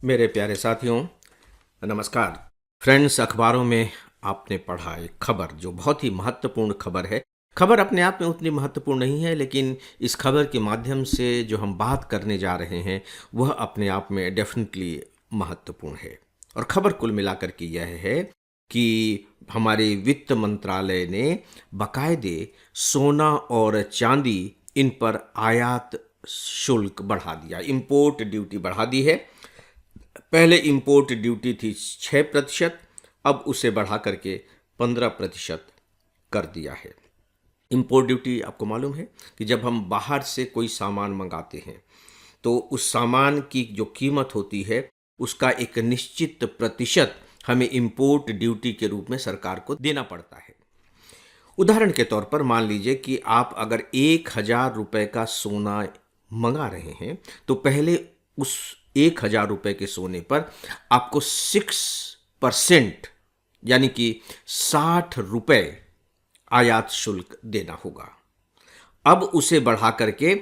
मेरे प्यारे साथियों, नमस्कार। फ्रेंड्स, अखबारों में आपने पढ़ा एक खबर जो बहुत ही महत्वपूर्ण खबर है। खबर अपने आप में उतनी महत्वपूर्ण नहीं है, लेकिन इस खबर के माध्यम से जो हम बात करने जा रहे हैं वह अपने आप में डेफिनेटली महत्वपूर्ण है। और खबर कुल मिलाकर के यह है कि हमारे वित्त मंत्रालय ने बाकायदे सोना और चांदी इन पर आयात शुल्क बढ़ा दिया, इंपोर्ट ड्यूटी बढ़ा दी है। पहले इंपोर्ट ड्यूटी थी 6%, अब उसे बढ़ा करके 15% कर दिया है। इंपोर्ट ड्यूटी आपको मालूम है कि जब हम बाहर से कोई सामान मंगाते हैं तो उस सामान की जो कीमत होती है उसका एक निश्चित प्रतिशत हमें इंपोर्ट ड्यूटी के रूप में सरकार को देना पड़ता है। उदाहरण के तौर पर मान लीजिए कि आप अगर 1,000 रुपये का सोना मंगा रहे हैं तो पहले उस 1,000 रुपये के सोने पर आपको 6% यानी कि 60 रुपये आयात शुल्क देना होगा। अब उसे बढ़ा करके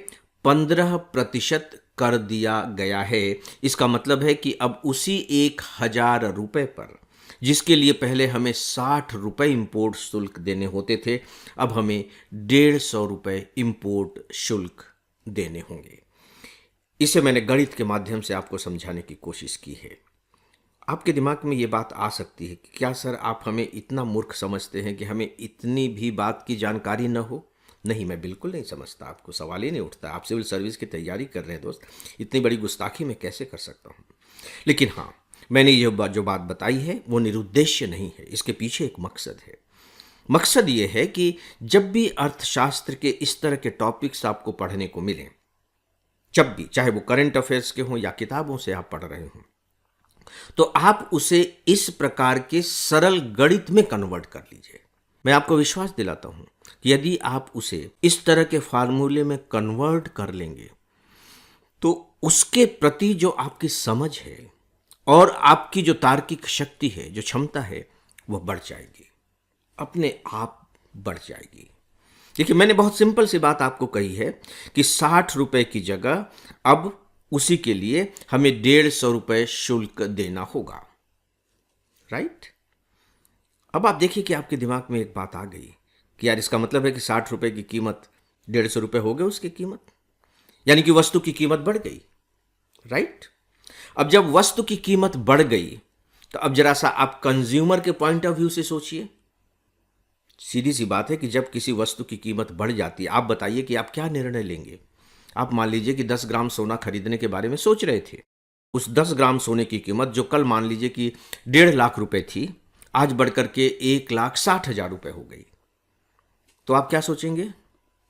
15% कर दिया गया है। इसका मतलब है कि अब उसी 1,000 रुपये पर जिसके लिए पहले हमें 60 रुपये इंपोर्ट शुल्क देने होते थे, अब हमें 150 रुपये इंपोर्ट शुल्क देने होंगे। इसे मैंने गणित के माध्यम से आपको समझाने की कोशिश की है। आपके दिमाग में ये बात आ सकती है कि क्या सर आप हमें इतना मूर्ख समझते हैं कि हमें इतनी भी बात की जानकारी न हो? नहीं, मैं बिल्कुल नहीं समझता। आपको सवाल ही नहीं उठता। आप सिविल सर्विस की तैयारी कर रहे हैं दोस्त, इतनी बड़ी गुस्ताखी मैं कैसे कर सकता हूँ? लेकिन हाँ, मैंने ये जो बात बताई है वो निरुद्देश्य नहीं है, इसके पीछे एक मकसद है। मकसद ये है कि जब भी अर्थशास्त्र के इस तरह के टॉपिक्स आपको पढ़ने को मिलें, जब भी, चाहे वो करंट अफेयर्स के हों या किताबों से आप पढ़ रहे हों, तो आप उसे इस प्रकार के सरल गणित में कन्वर्ट कर लीजिए। मैं आपको विश्वास दिलाता हूं कि यदि आप उसे इस तरह के फार्मूले में कन्वर्ट कर लेंगे तो उसके प्रति जो आपकी समझ है और आपकी जो तार्किक शक्ति है, जो क्षमता है, वह बढ़ जाएगी, अपने आप बढ़ जाएगी। देखिए, मैंने बहुत सिंपल सी बात आपको कही है कि 60 रुपये की जगह अब उसी के लिए हमें 150 रुपये शुल्क देना होगा, राइट? अब आप देखिए कि आपके दिमाग में एक बात आ गई कि यार इसका मतलब है कि 60 रुपये की कीमत 150 रुपये हो गए उसकी कीमत, यानी कि वस्तु की कीमत बढ़ गई, राइट? अब जब वस्तु की कीमत बढ़ गई तो अब जरा सा आप कंज्यूमर के पॉइंट ऑफ व्यू से सोचिए। सीधी सी बात है कि जब किसी वस्तु की कीमत बढ़ जाती है, आप बताइए कि आप क्या निर्णय लेंगे। आप मान लीजिए कि 10 ग्राम सोना खरीदने के बारे में सोच रहे थे। उस 10 ग्राम सोने की कीमत जो कल मान लीजिए कि 1,50,000 रुपये थी, आज बढ़कर के 1,60,000 रुपये हो गई। तो आप क्या सोचेंगे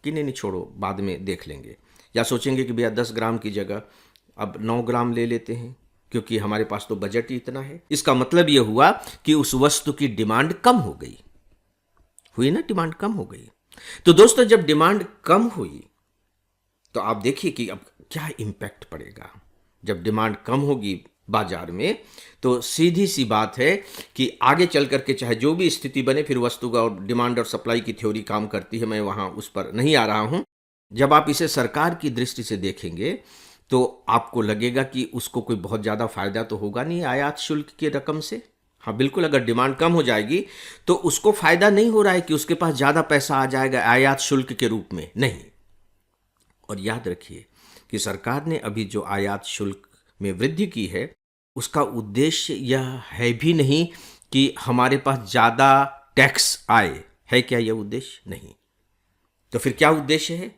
कि नहीं नहीं छोड़ो, बाद में देख लेंगे, या सोचेंगे कि भैया 10 ग्राम की जगह अब 9 ग्राम ले लेते हैं क्योंकि हमारे पास तो बजट ही इतना है। इसका मतलब यह हुआ कि उस वस्तु की डिमांड कम हो गई, हुई ना, डिमांड कम हो गई। तो दोस्तों, जब डिमांड कम हुई तो आप देखिए कि अब क्या इम्पैक्ट पड़ेगा। जब डिमांड कम होगी बाजार में तो सीधी सी बात है कि आगे चल करके चाहे जो भी स्थिति बने, फिर वस्तु का और डिमांड और सप्लाई की थ्योरी काम करती है, मैं वहां उस पर नहीं आ रहा हूं। जब आप इसे सरकार की दृष्टि से देखेंगे तो आपको लगेगा कि उसको कोई बहुत ज़्यादा फायदा तो होगा नहीं आयात शुल्क की रकम से। हाँ बिल्कुल, अगर डिमांड कम हो जाएगी तो उसको फायदा नहीं हो रहा है कि उसके पास ज़्यादा पैसा आ जाएगा आयात शुल्क के रूप में, नहीं। और याद रखिए कि सरकार ने अभी जो आयात शुल्क में वृद्धि की है उसका उद्देश्य यह है भी नहीं कि हमारे पास ज़्यादा टैक्स आए, है क्या यह उद्देश्य? नहीं। तो फिर क्या उद्देश्य है?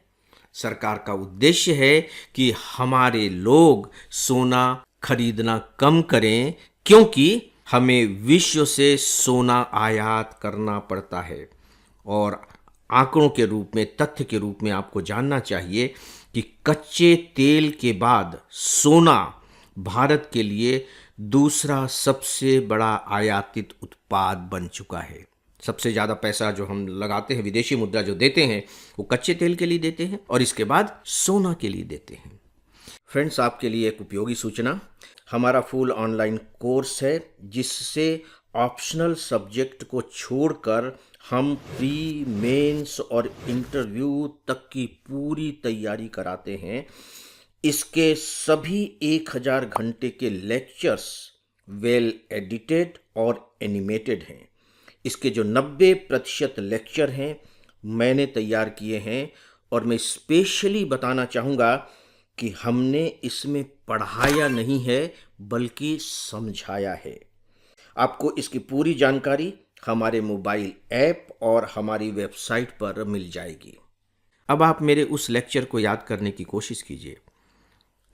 सरकार का उद्देश्य है कि हमारे लोग सोना खरीदना कम करें, क्योंकि हमें विश्व से सोना आयात करना पड़ता है। और आंकड़ों के रूप में, तथ्य के रूप में आपको जानना चाहिए कि कच्चे तेल के बाद सोना भारत के लिए दूसरा सबसे बड़ा आयातित उत्पाद बन चुका है। सबसे ज़्यादा पैसा जो हम लगाते हैं, विदेशी मुद्रा जो देते हैं, वो कच्चे तेल के लिए देते हैं और इसके बाद सोना के लिए देते हैं। फ्रेंड्स, आपके लिए एक उपयोगी सूचना, हमारा फुल ऑनलाइन कोर्स है जिससे ऑप्शनल सब्जेक्ट को छोड़कर हम प्री, मेंस और इंटरव्यू तक की पूरी तैयारी कराते हैं। इसके सभी 1000 घंटे के लेक्चर्स वेल एडिटेड और एनिमेटेड हैं। इसके जो 90% लेक्चर हैं मैंने तैयार किए हैं, और मैं स्पेशली बताना चाहूँगा कि हमने इसमें पढ़ाया नहीं है बल्कि समझाया है। आपको इसकी पूरी जानकारी हमारे मोबाइल ऐप और हमारी वेबसाइट पर मिल जाएगी। अब आप मेरे उस लेक्चर को याद करने की कोशिश कीजिए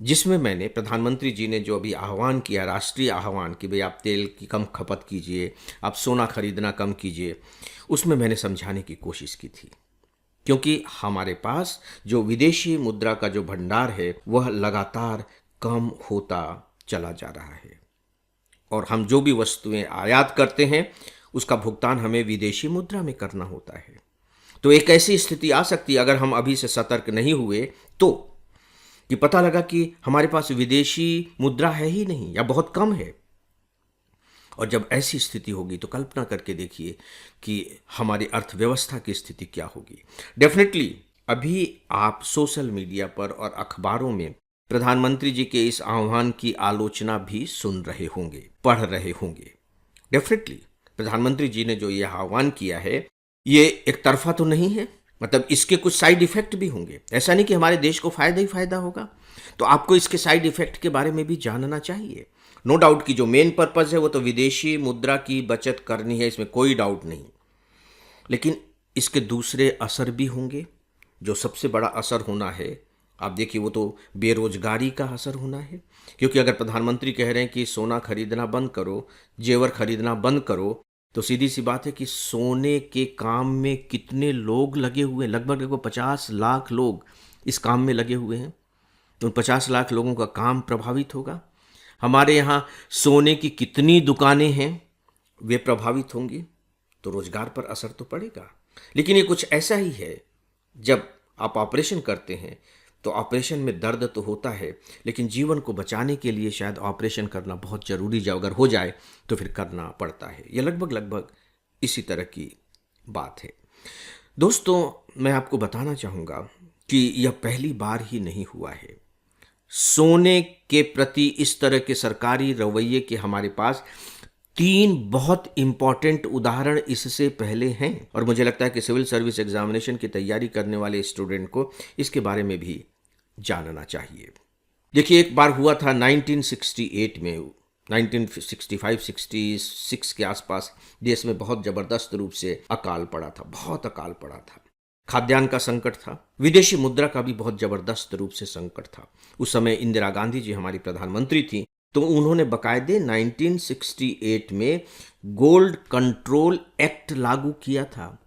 जिसमें मैंने, प्रधानमंत्री जी ने जो अभी आह्वान किया, राष्ट्रीय आह्वान कि भाई आप तेल की कम खपत कीजिए, आप सोना खरीदना कम कीजिए, उसमें मैंने समझाने की कोशिश की थी। क्योंकि हमारे पास जो विदेशी मुद्रा का जो भंडार है वह लगातार कम होता चला जा रहा है, और हम जो भी वस्तुएं आयात करते हैं उसका भुगतान हमें विदेशी मुद्रा में करना होता है। तो एक ऐसी स्थिति आ सकती है अगर हम अभी से सतर्क नहीं हुए तो, कि पता लगा कि हमारे पास विदेशी मुद्रा है ही नहीं या बहुत कम है। और जब ऐसी स्थिति होगी तो कल्पना करके देखिए कि हमारी अर्थव्यवस्था की स्थिति क्या होगी। डेफिनेटली अभी आप सोशल मीडिया पर और अखबारों में प्रधानमंत्री जी के इस आह्वान की आलोचना भी सुन रहे होंगे, पढ़ रहे होंगे। डेफिनेटली प्रधानमंत्री जी ने जो यह आह्वान किया है ये एक तरफा तो नहीं है, मतलब इसके कुछ साइड इफेक्ट भी होंगे। ऐसा नहीं कि हमारे देश को फायदा ही फायदा होगा, तो आपको इसके साइड इफेक्ट के बारे में भी जानना चाहिए। नो डाउट कि जो मेन पर्पज है वो तो विदेशी मुद्रा की बचत करनी है, इसमें कोई डाउट नहीं, लेकिन इसके दूसरे असर भी होंगे। जो सबसे बड़ा असर होना है, आप देखिए, वो तो बेरोजगारी का असर होना है। क्योंकि अगर प्रधानमंत्री कह रहे हैं कि सोना खरीदना बंद करो, जेवर खरीदना बंद करो, तो सीधी सी बात है कि सोने के काम में कितने लोग लगे हुए हैं। लगभग 50 लाख लोग इस काम में लगे हुए हैं। तो उन 50 लाख लोगों का काम प्रभावित होगा। हमारे यहाँ सोने की कितनी दुकानें हैं वे प्रभावित होंगी, तो रोजगार पर असर तो पड़ेगा। लेकिन ये कुछ ऐसा ही है, जब आप ऑपरेशन करते हैं तो ऑपरेशन में दर्द तो होता है, लेकिन जीवन को बचाने के लिए शायद ऑपरेशन करना बहुत ज़रूरी, जब अगर हो जाए तो फिर करना पड़ता है। ये लगभग इसी तरह की बात है। दोस्तों, मैं आपको बताना चाहूँगा कि यह पहली बार ही नहीं हुआ है। सोने के प्रति इस तरह के सरकारी रवैये के हमारे पास 3 बहुत इंपॉर्टेंट उदाहरण इससे पहले हैं, और मुझे लगता है कि सिविल सर्विस एग्जामिनेशन की तैयारी करने वाले स्टूडेंट को इसके बारे में भी जानना चाहिए। देखिए, एक बार हुआ था 1968 में, 1965-66 के आसपास देश में बहुत जबरदस्त रूप से अकाल पड़ा था, बहुत अकाल पड़ा था। खाद्यान्न का संकट था, विदेशी मुद्रा का भी बहुत जबरदस्त रूप से संकट था। उस समय इंदिरा गांधी जी हमारी प्रधानमंत्री थी, तो उन्होंने बाकायदे 1968 में गोल्ड कंट्रोल एक्ट लागू किया था,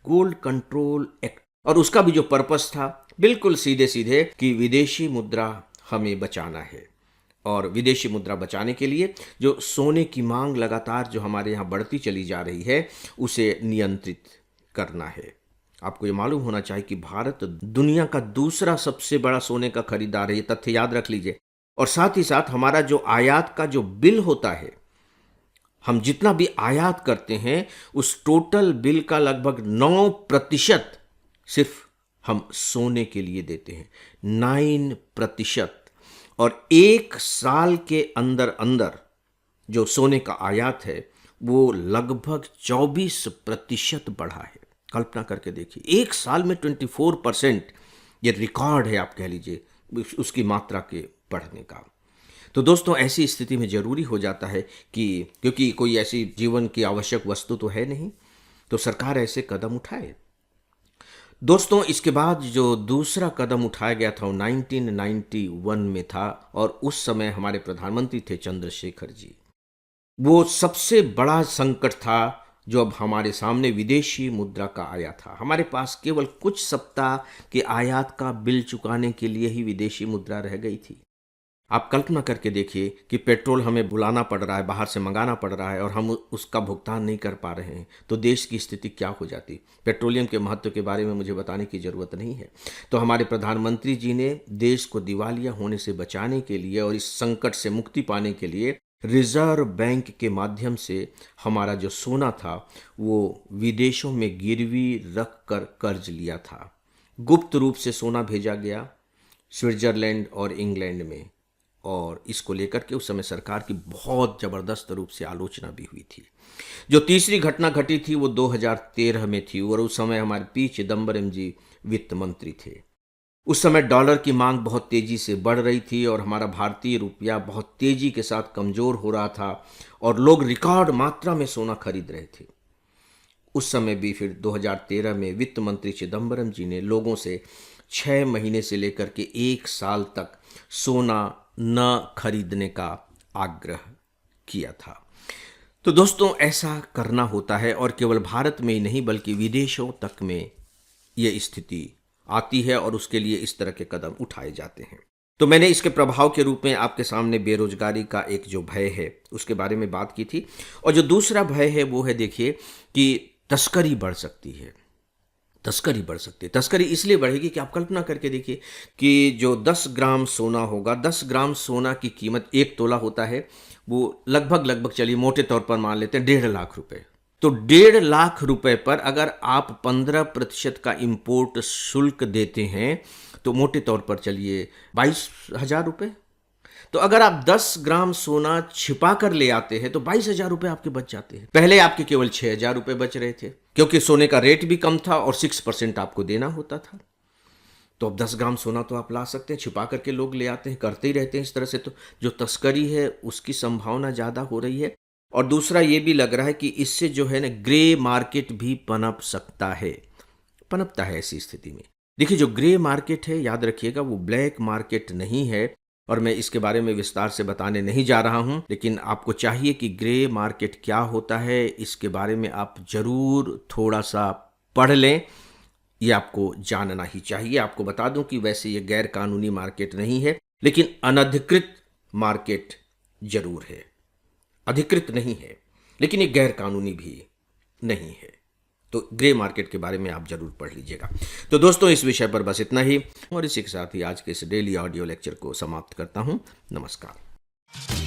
गोल्ड कंट्रोल एक्ट। और उसका भी जो पर्पस था बिल्कुल सीधे सीधे कि विदेशी मुद्रा हमें बचाना है, और विदेशी मुद्रा बचाने के लिए जो सोने की मांग लगातार जो हमारे यहाँ बढ़ती चली जा रही है उसे नियंत्रित करना है। आपको ये मालूम होना चाहिए कि भारत दुनिया का दूसरा सबसे बड़ा सोने का खरीदार है, ये तथ्य याद रख लीजिए। और साथ ही साथ हमारा जो आयात का जो बिल होता है, हम जितना भी आयात करते हैं उस टोटल बिल का लगभग 9% सिर्फ हम सोने के लिए देते हैं, 9%। और 1 साल के अंदर अंदर जो सोने का आयात है वो लगभग 24% बढ़ा है। कल्पना करके देखिए, 1 साल में 24%, ये रिकॉर्ड है, आप कह लीजिए, उसकी मात्रा के बढ़ने का। तो दोस्तों, ऐसी स्थिति में जरूरी हो जाता है कि क्योंकि कोई ऐसी जीवन की आवश्यक वस्तु तो है नहीं, तो सरकार ऐसे कदम उठाए। दोस्तों, इसके बाद जो दूसरा कदम उठाया गया था वो 1991 में था, और उस समय हमारे प्रधानमंत्री थे चंद्रशेखर जी। वो सबसे बड़ा संकट था जो अब हमारे सामने विदेशी मुद्रा का आया था। हमारे पास केवल कुछ सप्ताह के आयात का बिल चुकाने के लिए ही विदेशी मुद्रा रह गई थी। आप कल्पना करके देखिए कि पेट्रोल हमें बुलाना पड़ रहा है, बाहर से मंगाना पड़ रहा है, और हम उसका भुगतान नहीं कर पा रहे हैं, तो देश की स्थिति क्या हो जाती। पेट्रोलियम के महत्व के बारे में मुझे बताने की ज़रूरत नहीं है। तो हमारे प्रधानमंत्री जी ने देश को दिवालिया होने से बचाने के लिए और इस संकट से मुक्ति पाने के लिए रिजर्व बैंक के माध्यम से हमारा जो सोना था वो विदेशों में गिरवी रख कर कर्ज लिया था। गुप्त रूप से सोना भेजा गया, स्विट्जरलैंड और इंग्लैंड में, और इसको लेकर के उस समय सरकार की बहुत ज़बरदस्त रूप से आलोचना भी हुई थी। जो तीसरी घटना घटी थी वो 2013 में थी, और उस समय हमारे पी चिदम्बरम जी वित्त मंत्री थे। उस समय डॉलर की मांग बहुत तेज़ी से बढ़ रही थी और हमारा भारतीय रुपया बहुत तेज़ी के साथ कमज़ोर हो रहा था, और लोग रिकॉर्ड मात्रा में सोना खरीद रहे थे। उस समय भी फिर 2013 में वित्त मंत्री चिदम्बरम जी ने लोगों से 6 महीने से लेकर के 1 साल तक सोना न खरीदने का आग्रह किया था। तो दोस्तों, ऐसा करना होता है, और केवल भारत में ही नहीं बल्कि विदेशों तक में ये स्थिति आती है, और उसके लिए इस तरह के कदम उठाए जाते हैं। तो मैंने इसके प्रभाव के रूप में आपके सामने बेरोजगारी का एक जो भय है उसके बारे में बात की थी, और जो दूसरा भय है वो है, देखिए, कि तस्करी बढ़ सकती है। तस्करी बढ़ सकती है। तस्करी इसलिए बढ़ेगी कि आप कल्पना करके देखिए कि जो 10 ग्राम सोना होगा, 10 ग्राम सोना की कीमत 1 तोला होता है, वो लगभग चलिए मोटे तौर पर मान लेते हैं 1.5 लाख रुपए। तो 1.5 लाख रुपए पर अगर आप 15% का इंपोर्ट शुल्क देते हैं तो मोटे तौर पर चलिए 22,000 रुपये। तो अगर आप 10 ग्राम सोना छिपा कर ले आते हैं तो 22,000 रुपये आपके बच जाते हैं। पहले आपके केवल 6,000 रुपये बच रहे थे, क्योंकि सोने का रेट भी कम था और 6% आपको देना होता था। तो अब 10 ग्राम सोना तो आप ला सकते हैं, छिपा करके लोग ले आते हैं, करते ही रहते हैं इस तरह से। तो जो तस्करी है उसकी संभावना ज़्यादा हो रही है, और दूसरा ये भी लग रहा है कि इससे जो है ना ग्रे मार्केट भी पनप सकता है, पनपता है ऐसी स्थिति में। देखिए, जो ग्रे मार्केट है, याद रखिएगा, वो ब्लैक मार्केट नहीं है, और मैं इसके बारे में विस्तार से बताने नहीं जा रहा हूं, लेकिन आपको चाहिए कि ग्रे मार्केट क्या होता है इसके बारे में आप जरूर थोड़ा सा पढ़ लें। ये आपको जानना ही चाहिए। आपको बता दूं कि वैसे ये गैर कानूनी मार्केट नहीं है, लेकिन अनधिकृत मार्केट जरूर है। अधिकृत नहीं है, लेकिन ये गैर कानूनी भी नहीं है। तो ग्रे मार्केट के बारे में आप जरूर पढ़ लीजिएगा। तो दोस्तों, इस विषय पर बस इतना ही, और इसी के साथ ही आज के इस डेली ऑडियो लेक्चर को समाप्त करता हूं। नमस्कार।